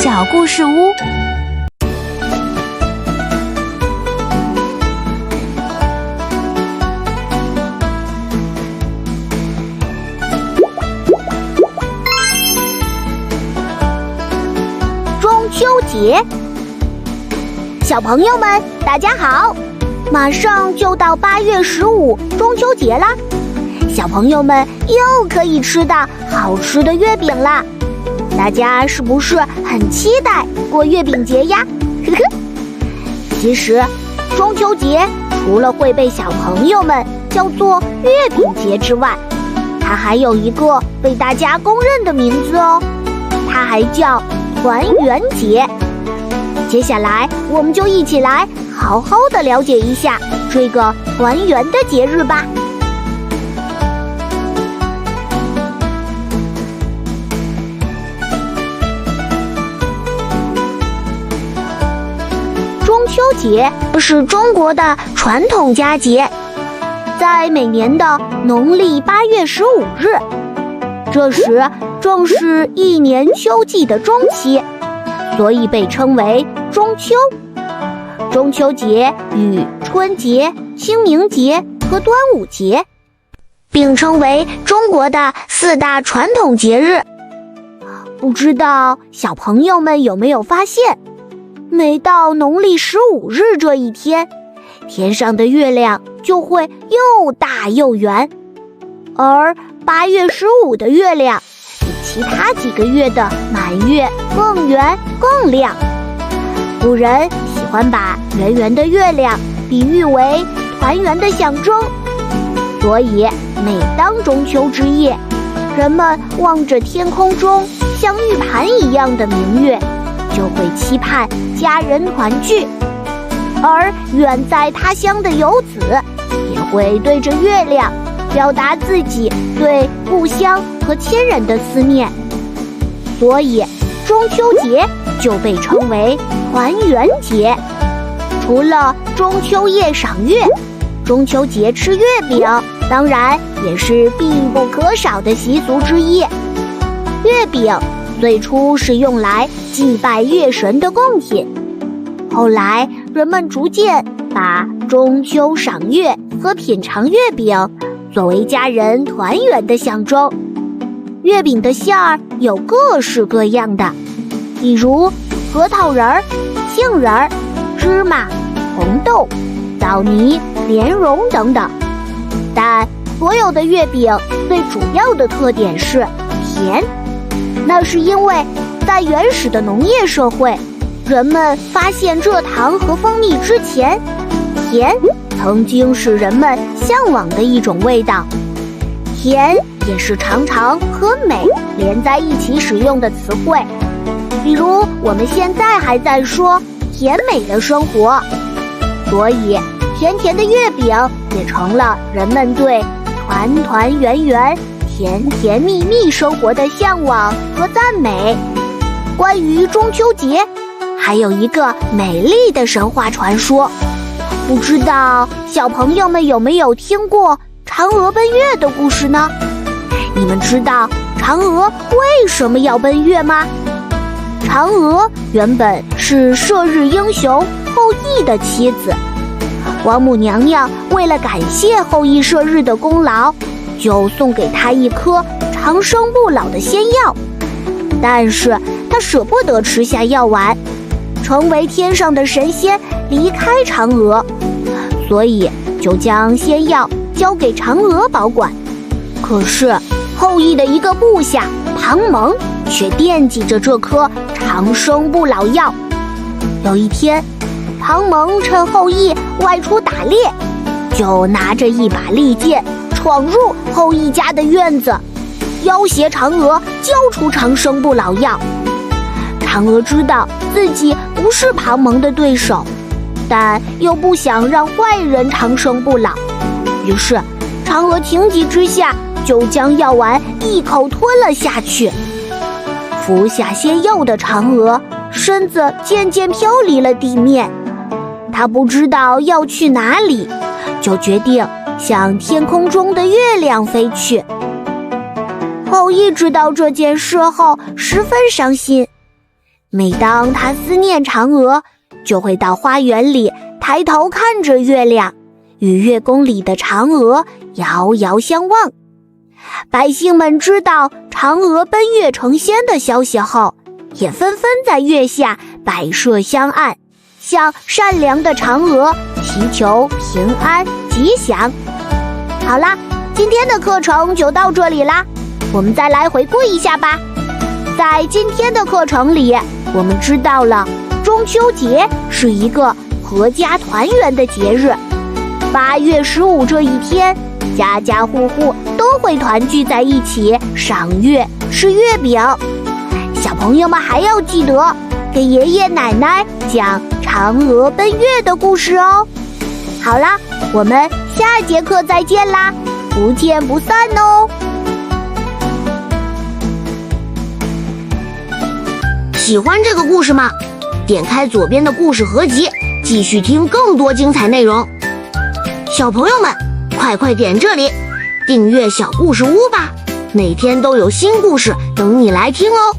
小故事屋。中秋节，小朋友们，大家好！马上就到8月15中秋节啦，小朋友们又可以吃到好吃的月饼啦。大家是不是很期待过月饼节呀？呵呵。其实，中秋节除了会被小朋友们叫做月饼节之外，它还有一个被大家公认的名字哦，它还叫团圆节。接下来，我们就一起来好好的了解一下这个团圆的节日吧。中秋节是中国的传统佳节，在每年的农历8月15日，这时正是一年秋季的中期，所以被称为中秋。中秋节与春节、清明节和端午节并称为中国的4大传统节日。不知道小朋友们有没有发现，每到农历15日这一天，天上的月亮就会又大又圆，而8月15的月亮比其他几个月的满月更圆更亮。古人喜欢把圆圆的月亮比喻为团圆的象征，所以每当中秋之夜，人们望着天空中像玉盘一样的明月，就会期盼家人团聚，而远在他乡的游子也会对着月亮表达自己对故乡和亲人的思念，所以中秋节就被称为团圆节。除了中秋夜赏月，中秋节吃月饼当然也是必不可少的习俗之一。月饼最初是用来祭拜月神的贡品，后来人们逐渐把中秋赏月和品尝月饼作为家人团圆的象征。月饼的馅儿有各式各样的，比如核桃仁儿、杏仁儿、芝麻、红豆、枣泥、莲蓉等等。但所有的月饼最主要的特点是甜，那是因为在原始的农业社会，人们发现蔗糖和蜂蜜之前，甜曾经是人们向往的一种味道。甜也是常常和美连在一起使用的词汇，比如我们现在还在说甜美的生活，所以甜甜的月饼也成了人们对团团圆圆、甜甜蜜蜜生活的向往和赞美。关于中秋节，还有一个美丽的神话传说，不知道小朋友们有没有听过嫦娥奔月的故事呢？你们知道嫦娥为什么要奔月吗？嫦娥原本是射日英雄后羿的妻子，王母娘娘为了感谢后羿射日的功劳，就送给他一颗长生不老的仙药，但是她舍不得吃下药丸，成为天上的神仙离开嫦娥，所以就将仙药交给嫦娥保管。可是后羿的一个部下庞蒙却惦记着这颗长生不老药。有一天，庞蒙趁后羿外出打猎，就拿着一把利剑闯入后羿家的院子，要挟嫦娥交出长生不老药。嫦娥知道自己不是庞蒙的对手，但又不想让坏人长生不老，于是嫦娥情急之下就将药丸一口吞了下去。服下仙药的嫦娥身子渐渐飘离了地面，她不知道要去哪里，就决定向天空中的月亮飞去。后羿知道这件事后十分伤心，每当他思念嫦娥，就会到花园里抬头看着月亮，与月宫里的嫦娥遥遥相望。百姓们知道嫦娥奔月成仙的消息后，也纷纷在月下摆设香案，向善良的嫦娥祈求平安吉祥。好啦，今天的课程就到这里啦，我们再来回顾一下吧。在今天的课程里，我们知道了中秋节是一个阖家团圆的节日。8月15这一天，家家户户都会团聚在一起赏月吃月饼。小朋友们还要记得给爷爷奶奶讲嫦娥奔月的故事哦。好啦，我们下节课再见啦，不见不散哦。喜欢这个故事吗？点开左边的故事合集，继续听更多精彩内容。小朋友们，快点这里订阅小故事屋吧，每天都有新故事等你来听哦。